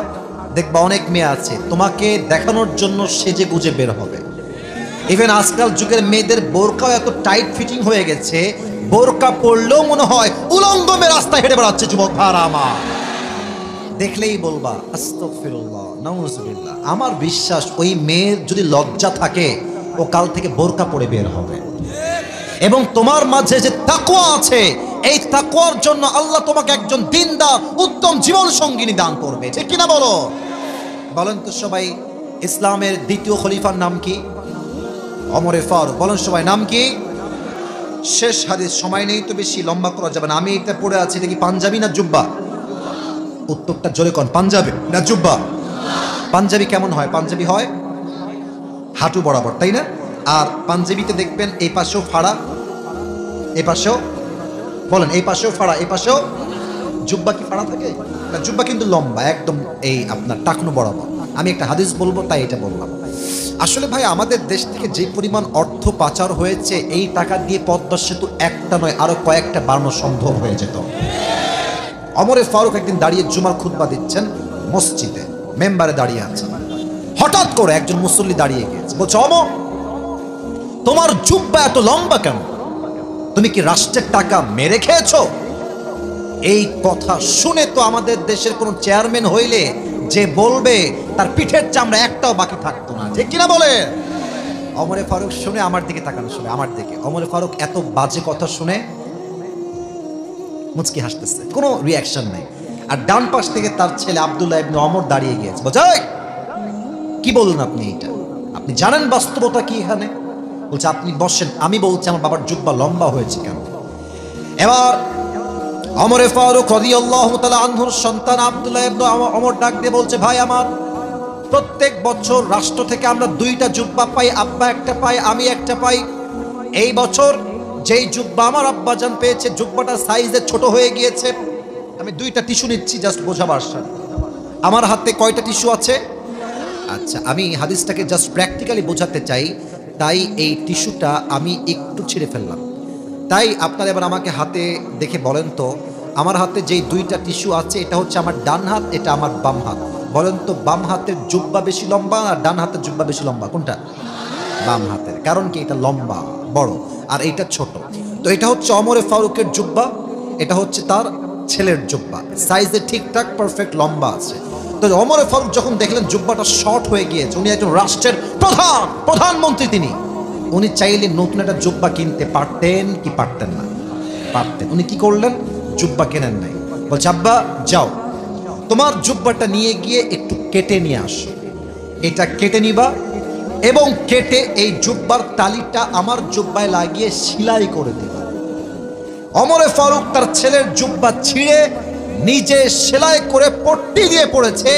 দেখবা অনেক মেয়ে আছে তোমাকে দেখানোর জন্য সেজে গুজে বের হবে। ইভেন আজকাল যুগের মেয়েদের বোরকাও এত টাইট ফিটিং হয়ে গেছে, বোরকা পরলেও মনে হয় উলঙ্গ মেয়ে রাস্তায় হেঁটে বেড়াচ্ছে। যুবক ভাড়া আমার দেখলেই বলবা আস্তাগফিরুল্লাহ, নাউজুবিল্লাহ। আমার বিশ্বাস ওই মেয়ের যদি লজ্জা থাকে ও কাল থেকে বোরকা পরে বের হবে। এবং তোমার মাঝে যে তাকওয়া আছে, এই তাকওয়ার জন্য আল্লাহ তোমাকে একজন দিনদার উত্তম জীবন সঙ্গিনী দান করবে। ঠিক কিনা বলো? বলেন তো সবাই, ইসলামের দ্বিতীয় খলিফার নাম কি? ওমরে ফারুক। বলেন সবাই, নাম কি? শেষ হাদিস, সময় নেই তো বেশি লম্বা করা যাবে না। আমি এটা পড়ে আছি, এটা কি পাঞ্জাবি না জুব্বা? উত্তরটা জোরে কোন, পাঞ্জাবি না জুব্বা? পাঞ্জাবি কেমন হয়? পাঞ্জাবি হয় হাঁটু বরাবর, তাই না? আর পাঞ্জাবিতে দেখবেন এই পাশেও ফাড়া, এই পাশেও, বলেন এই পাশেও ফাড়া, এই পাশেও। জুব্বা কি ফাড়া থাকে না? জুব্বা কিন্তু লম্বা একদম, এই আপনার টাকনু বরাবর। আমি একটা হাদিস বলবো তাই এটা বললাম। আসলে ভাই, আমাদের দেশ থেকে যে পরিমাণ অর্থ পাচার হয়েছে, এই টাকা দিয়ে পদ্মা সেতু একটা নয় আরো কয়েকটা বানানো সম্ভব হয়ে যেত। ওমরে ফারুক একদিন দাঁড়িয়ে জুমার খুতবা দিচ্ছেন মসজিদে, মেম্বারে দাঁড়িয়ে আছেন। হঠাৎ করে একজন মুসল্লি দাঁড়িয়ে গিয়েছে, বলছে, ওমর তোমার জুব্বা এত লম্বা কেন? তুমি কি রাষ্ট্রের টাকা মেরে খেয়েছো? এই কথা শুনে তো আমাদের দেশের কোন চেয়ারম্যান হইলে যে বলবে তার পিঠের চামড়া একটাও বাকি থাকতো না। ঠিক কিনা বলে? ওমরে ফারুক শুনে আমার দিকে তাকানো, শুনে আমার দিকে। ওমরে ফারুক এত বাজে কথা শুনে মুচকি হাসতেছে, কোনো রিয়াকশন নাই। আর ডান পাশ থেকে তার ছেলে আব্দুল্লাহ ইবনে ওমর দাঁড়িয়ে গিয়েছে, বলছে, কি বললেন আপনি? এটা আপনি জানেন বাস্তবতা কি এখানে? বলছে, আপনি বসেন, আমি বলছি আমার বাবার জুব্বা লম্বা হয়েছে কেন। এবার ওমরে ফারুক রাদিয়াল্লাহু তাআলা আনহুর সন্তান আব্দুল্লাহ ইবনে ওমর ডাক দিয়ে বলছে, ভাই আমার, প্রত্যেক বছর রাষ্ট্র থেকে আমরা 2টা জুব্বা পাই, আব্বা একটা পাই, আমি একটা পাই। এই বছর যেই জুব্বা আমার আব্বাজান পেয়েছে, জুব্বাটা সাইজে ছোট হয়ে গিয়েছে। আমি 2টা টিস্যু নিচ্ছি জাস্ট বোঝাবার সাথে। আমার হাতে কয়টা টিস্যু আছে? আচ্ছা, আমি হাদিসটাকে জাস্ট প্র্যাকটিক্যালি বোঝাতে চাই, তাই এই টিস্যুটা আমি একটু ছিঁড়ে ফেললাম। তাই আপনারা এবার আমাকে হাতে দেখে বলেন তো, আমার হাতে যেই 2টা টিস্যু আছে, এটা হচ্ছে আমার ডান হাত, এটা আমার বাম হাত। বলেন তো, বাম হাতের জুব্বা বেশি লম্বা আর ডান হাতের জুব্বা বেশি লম্বা কোনটা? বাম হাতের। কারণ কি? এটা লম্বা বড় আর এইটা ছোট। তো এটা হচ্ছে ওমরে ফারুকের জুব্বা, এটা হচ্ছে তার ছেলের জুব্বা, সাইজে ঠিকঠাক পারফেক্ট লম্বা আছে। তো ওমরে ফারুক যখন দেখলেন জুব্বাটা শর্ট হয়ে গিয়েছে, উনি একজন রাষ্ট্রের প্রধানমন্ত্রী, তিনি উনি চাইলে নতুন একটা জুব্বা কিনতে পারতেন কি পারতেন না? পারতেন। উনি কি করলেন? জুব্বা কেনেন নাই। বলছে, আব্বা যাও, তোমার জুব্বাটা নিয়ে গিয়ে একটু কেটে নিয়ে আসো। এটা কেটে নিবা এবং কেটে এই জুব্বার তালিটা আমার জুব্বায় লাগিয়ে সেলাই করে দিবা। ওমরে ফারুক তার ছেলের জুব্বা ছিঁড়ে নিজে সেলাই করে পট্টি দিয়ে পড়েছে,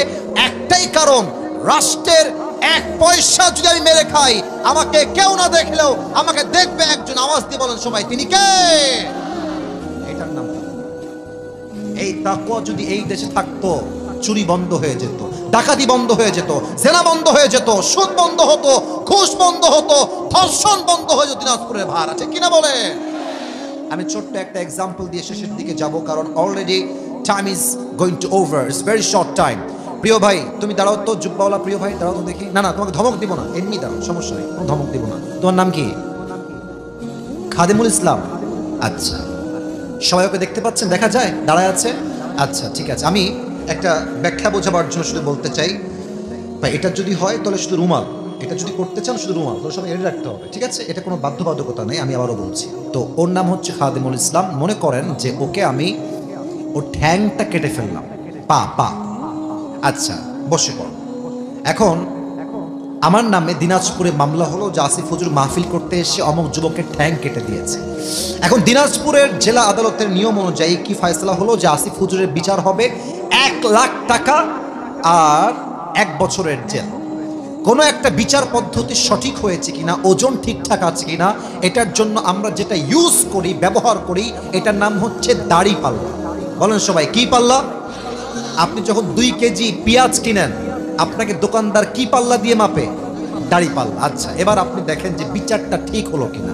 একটাই কারণ, রাষ্ট্রের 1 পয়সা যদি আমি মেরে খাই, আমাকে কেউ না দেখলেও আমাকে দেখবে একজন। আওয়াজ দিয়ে বলেন সবাই, তিনি কে? এটার নাম তাকওয়া। এই তাকওয়া যদি এই দেশে থাকতো, চুরি বন্ধ হয়ে যেত, ডাকাতি বন্ধ হয়ে যেত, জেনা বন্ধ হয়ে যেত, সুদ বন্ধ হতো, ঘুষ বন্ধ হতো, ধর্ষণ বন্ধ হয়ে যেত দিনাজপুরের ভার। আছে কিনা বলে? আমি ছোট্ট একটা এক্সাম্পল দিয়ে শেষের দিকে যাব, কারণ already time is going to over, it's very short time. প্রিয় ভাই, তুমি দাঁড়াও তো, জুব্বাওয়ালা প্রিয় ভাই, দাঁড়াও তো দেখি। না না, তোমাকে ধমক দিব না, এমনি দাঁড়াও, সমস্যা নেই, কোনো ধমক দিব না। তোমার নাম কি? খাদিমুল ইসলাম। আচ্ছা, সবাই ওকে দেখতে পাচ্ছেন? দেখা যায় দাঁড়ায় আছে। আচ্ছা ঠিক আছে, আমি একটা ব্যাখ্যা বোঝাবার জন্য শুধু বলতে চাই, বা এটা যদি হয় তাহলে শুধু রুমাল, এটা যদি করতে চান শুধু রুমাল, তাহলে সবাই এটা রাখতে হবে, ঠিক আছে? এটা কোনো বাধ্যবাধকতা নেই, আমি আবারও বলছি। তো ওর নাম হচ্ছে খাদিমুল ইসলাম। মনে করেন যে ওকে আমি ওর ঠ্যাংটা কেটে ফেললাম, পা পা। আচ্ছা বসে পড়। এখন আমার নামে দিনাজপুরে মামলা হলো যে আসিফ হুজুর মাহফিল করতে এসে অমুক যুবকের ঠ্যাং কেটে দিয়েছে। এখন দিনাজপুরের জেলা আদালতের নিয়ম অনুযায়ী কি ফয়সালা হলো যে আসিফ হুজুরের বিচার হবে 1 লাখ টাকা আর 1 বছরের জেল। কোনো একটা বিচার পদ্ধতি সঠিক হয়েছে কিনা, ওজন ঠিকঠাক আছে কিনা, এটার জন্য আমরা যেটা ইউজ করি, ব্যবহার করি, এটার নাম হচ্ছে দাড়ি পাল্লা। বলেন সবাই, কি পাল্লা? আপনি যখন 2 কেজি পেঁয়াজ কিনেন, আপনাকে দোকানদার কি পাল্লা দিয়ে মাপে? দাড়ি পাল্লা। আচ্ছা, এবার আপনি দেখেন যে বিচারটা ঠিক হলো কিনা।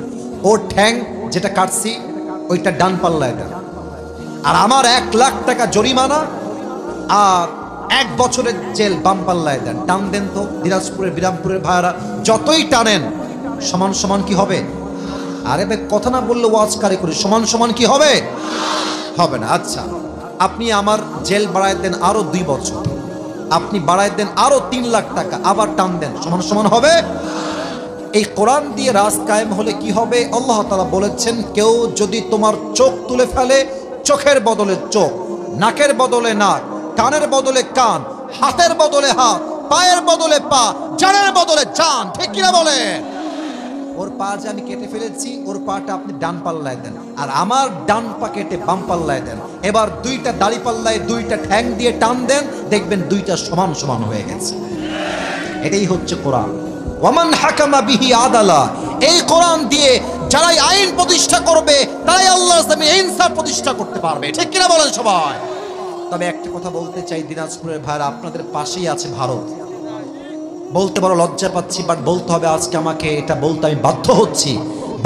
ওর ঠ্যাং যেটা কাটছি ওইটা ডান পাল্লা, এটা। আর আমার 1 লাখ টাকা জরিমানা আর 1 বছরের জেল বাম পাল্লায় দেন। টান দেন তো দিনাজপুরের, বিরামপুরের ভাইরা যতই টানেন সমান সমান কি হবে? আরে ভাই কথা না বললে ওয়াজ কারে করি, সমান সমান কি হবে? হবে না। আচ্ছা, আপনি আমার জেল বাড়ায় দেন আরো 2 বছর, আপনি বাড়ায় দেন আরো 3 লাখ টাকা, আবার টান দেন, সমান সমান হবে? এই কোরআন দিয়ে রাজ কায়েম হলে কি হবে? আল্লাহ তাআলা বলেছেন, কেউ যদি তোমার চোখ তুলে ফেলে, চোখের বদলে চোখ, নাকের বদলে নাক, কানের বদলে কান, হাতের বদলে হাত, পায়ের বদলে পা, জানের বদলে জান, ঠিক কিনা বলে? ওর পা যে আমি কেটে ফেলেছি, ওর পাটা আপনি ডান পাল্লায় দেন, আর আমার ডান পা কেটে বাম পাল্লায় দেন। এবার 2টা দাড়ি পাল্লায় 2টা ঠ্যাং দিয়ে টান দেন, দেখবেন 2টা সমান সমান হয়ে গেছে। এটাই হচ্ছে কোরআন। ওয়ামান হাকামা বিহি আদালা। এই কোরআন দিয়ে যারাই আইন প্রতিষ্ঠা করবে, তারাই আল্লাহর জমিনে ইনসাফ প্রতিষ্ঠা করতে পারবে, ঠিক কিনা বলেন সবাই? তবে একটা কথা বলতে চাই, দিনাজপুরের ভাইরা, আপনাদের পাশেই আছে ভারত। বলতে বড় লজ্জা পাচ্ছি, বাট বলতে হবে আজকে আমাকে, এটা বলতে আমি বাধ্য হচ্ছি।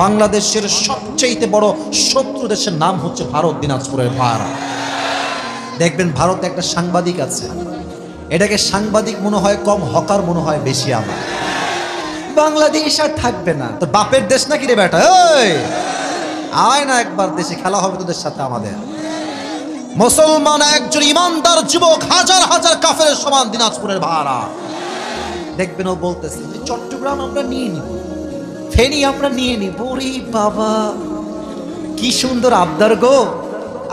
বাংলাদেশের সবচেয়ে বড় শত্রু দেশের নাম হচ্ছে ভারত। দিনাজপুরের ভাইরা দেখবেন, ভারতে একটা সাংবাদিক আছে, এটাকে সাংবাদিক মনে হয় কম, হকার মনে হয় বেশি। আমার বাংলাদেশ আর থাকবে না, তোর বাপের দেশ নাকি রে বেটা? আয় না একবার দেশে, খেলা হবে তোদের সাথে আমাদের। মুসলমান একজন ইমানদার যুবক হাজার হাজার কাফেরের সমান দিনাজপুরের ভাড়া। দেখবেন ও বলতেছে যে চট্টগ্রাম আমরা নিয়ে নিব, ফেনী আমরা নিয়ে নিব। রে বাবা, কি সুন্দর আবদার গো।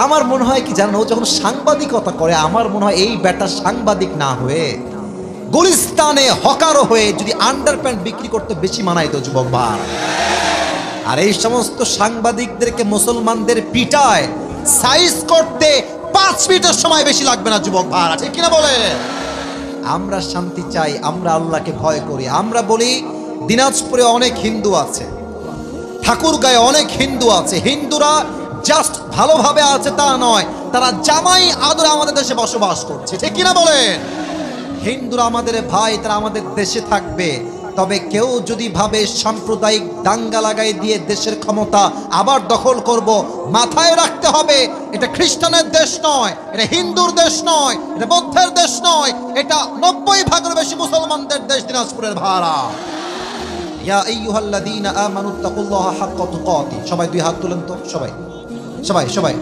আমার মনে হয় কি জানো, ও যখন সাংবাদিকতা করে, আমার মনে হয় এই বেটা সাংবাদিক না হয়ে গুলিস্তানে হকারও হয়ে যদি আন্ডারপ্যান্ট বিক্রি করতে বেশি মানাইতো যুবক ভাই। আর এই সমস্ত সাংবাদিকদেরকে মুসলমানদের পিটায় সাইজ করতে 5 মিনিটের সময় বেশি লাগবে না যুবক ভাই, ঠিক কিনা বলে? আমরা শান্তি চাই, আমরা আল্লাহকে ভয় করি। আমরা বলি দিনাজপুরে অনেক হিন্দু আছে, ঠাকুরগাঁয়ে অনেক হিন্দু আছে। হিন্দুরা জাস্ট ভালোভাবে আছে তা নয়, তারা জামাই আদরে আমাদের দেশে বসবাস করছে, ঠিক কিনা বলেন? হিন্দুরা আমাদের ভাই, তারা আমাদের দেশে থাকবে। তবে কেউ যদি ভাবে সাম্প্রদায়িক দাঙ্গা লাগাই দিয়ে দেশের ক্ষমতা আবার দখল করব, মাথায় রাখতে হবে এটা খ্রিস্টানের দেশ নয়, এটা হিন্দুর দেশ নয়, এটা বৌদ্ধের দেশ নয়, এটা 90 ভাগের বেশি মুসলমানদের দেশ দিনাজপুরের ভাড়া। ইয়া আইয়ুহাল্লাযীনা আমানুত্তাকুল্লাহা হাক্কা তুকাতি। সবাই 2 হাত তুলেন তো, সবাই সবাই সবাই।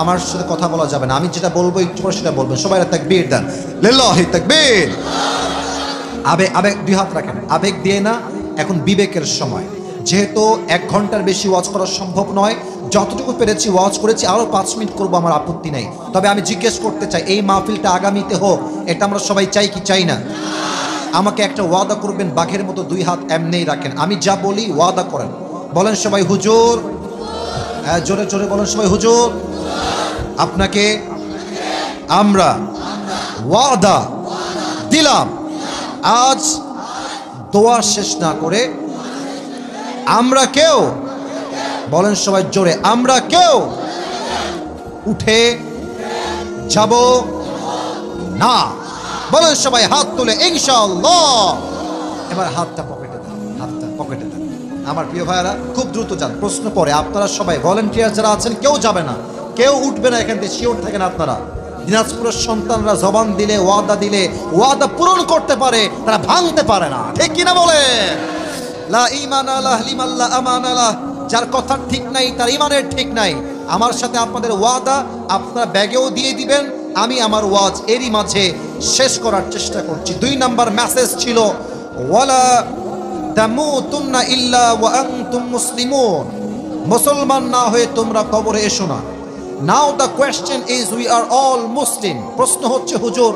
আমার সাথে কথা বলা যাবে না, আমি যেটা বলবো একটু পরে সেটা বলবেন। সবাই তাকবীর দেন, লিল্লাহি তাকবীর। আবেগ 2 হাত রাখেন, আবেগ দিয়ে না, এখন বিবেকের সময়। যেহেতু 1 ঘন্টার বেশি ওয়াজ করা সম্ভব নয়, যতটুকু পেরেছি ওয়াজ করেছি, আরো 5 মিনিট করবো, আমার আপত্তি নেই। তবে আমি জিজ্ঞেস করতে চাই, এই মাহফিলটা আগামীতে হোক, এটা আমরা সবাই চাই কি চাই না? আমাকে একটা ওয়াদা করবেন, বাঘের মতো 2 হাত এমনিই রাখেন, আমি যা বলি ওয়াদা করেন। বলেন সবাই হুজুর। জোরে জোরে বলেন সবাই হুজুর। আপনাকে আমরা ওয়াদা দিলাম, আজ দোয়া শেষ না করে আমরা কেউ, বলেন সবাই জোরে, আমরা কেউ উঠে যাব না। বলেন সবাই হাত তুলে ইনশাআল্লাহ। এবার হাতটা পকেটে দেন, হাতটা পকেটে দেন। আমার প্রিয় ভাইয়ারা, খুব দ্রুত যান, প্রশ্ন পরে। আপনারা সবাই ভলেন্টিয়ার যারা আছেন, কেউ যাবে না, কেউ উঠবে না এখান থেকে, শিওর থাকেন আপনারা। দিনাজপুরের সন্তানরা জবান দিলে, ওয়াদা দিলে, ওয়াদা পূরণ করতে পারে, তারা ভাঙতে পারে না, ঠিক কিনা বলে? লা ঈমানা লাহু লিমান লা আমানা লাহু। যার কথা ঠিক নাই তার ইমানের ঠিক নাই। আমার সাথে আপনাদের ওয়াদা, আপনারা ব্যাগেও দিয়ে দিবেন, আমি আমার ওয়াজ এরই মাঝে শেষ করার চেষ্টা করছি। 2 নাম্বার মেসেজ ছিল ওয়ালা তামুতুন্না ইল্লা ওয়া আনতুম মুসলিমুন, মুসলমান না হয়ে তোমরা কবরে এসো না। Now the question is we are all Muslim. প্রশ্ন হচ্ছে হুজুর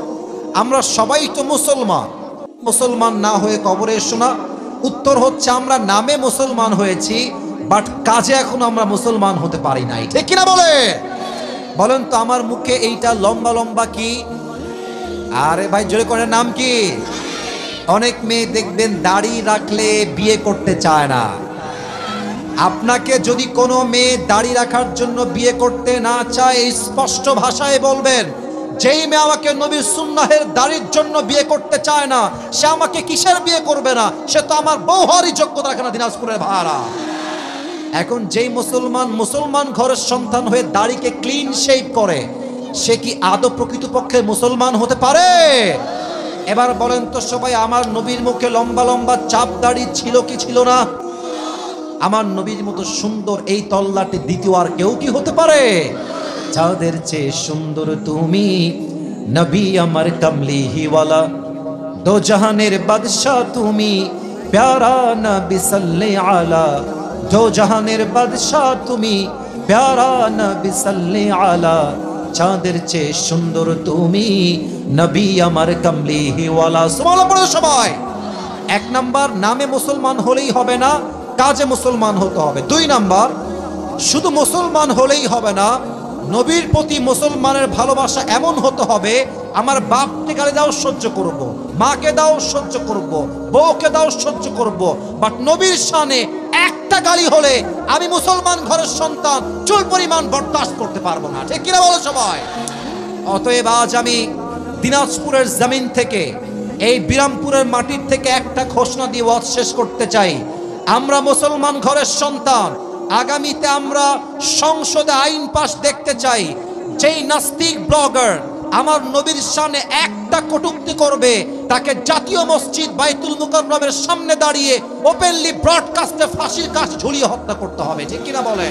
আমরা সবাই তো মুসলমান, মুসলমান না হয়ে কবরে এসো না। উত্তর হচ্ছে আমরা নামে মুসলমান হয়েছি, বাট কাজে এখন আমরা মুসলমান হতে পারি নাই। ঠিক কিনা বলেন তো আমার মুখে এইটা লম্বা লম্বা কি? আরে ভাই জোরে করে, নাম কি? অনেক মেয়ে দেখবেন দাড়ি রাখলে বিয়ে করতে চায় না। আপনাকে যদি কোনো মেয়ে দাড়ি রাখার জন্য বিয়ে করতে না চায়, স্পষ্ট ভাষায় বলবেন, যেই মেয়ে আমাকে নবীর সুন্নাহের দাড়ির জন্য বিয়ে করতে চায় না, সে আমাকে কিসের বিয়ে করবে না? সে তো আমার বউ হওয়ারই যোগ্যতা রাখে না। দিনাজপুরের ভাড়া এখন যেই মুসলমান ঘরের সন্তান হয়ে দাড়িকে ক্লিন শেভ করে, সে কি আদৌ প্রকৃতপক্ষে মুসলমান হতে পারে? এবার বলেন তো সবাই, আমার নবীর মুখে লম্বা লম্বা চাপ দাড়ি ছিল কি ছিল না? আমার নবীর মতো সুন্দর এই তল্লাটে দ্বিতীয় আর কেউ কি হতে পারে? যাদের চেয়ে সুন্দর তুমি নবী আমার কামলিহিওয়ালা, দো জাহানের বাদশাহ তুমি প্যারা নবী সাল্লে আলা, দো জাহানের বাদশাহ তুমি প্যারা নবী সাল্লে আলা, চাঁদের চেয়ে সুন্দর তুমি নবী আমার কামলিহিওয়ালা। সুবহানাল্লাহ পড়ো সবাই। 1 নাম্বার, নামে মুসলমান হলেই হবে না, কাজে মুসলমান হতে হবে। 2 নাম্বার, শুধু মুসলমান হলেই হবে না, নবীর প্রতি মুসলমানের ভালোবাসা এমন হতে হবে, আমার বাপকে গালি দাও সহ্য করব, মাকে দাও সহ্য করব, বউকে দাও সহ্য করব, বাট নবীর শানে একটা গালি হলে আমি মুসলমান ঘরের সন্তান চুল পরিমাণ বরদাস্ত করতে পারবো না। ঠিক কিনা বলো সবাই? অতএব আজ আমি দিনাজপুরের জমিন থেকে, এই বিরামপুরের মাটির থেকে একটা ঘোষণা দিয়ে ওয়াজ শেষ করতে চাই। আমরা মুসলমান ঘরের সন্তান, আগামীতে আমরা সংসদে আইন পাশ দেখতে চাই, যেই নাস্তিক ব্লগার আমার নবীর শানে একটা কটূক্তি করবে, তাকে জাতীয় মসজিদ বাইতুল মুকাররমের সামনে দাঁড়িয়ে ওপেনলি ব্রডকাস্টে ফাঁসির কাজ ঝুলিয়ে হত্যা করতে হবে। ঠিক কিনা বলে?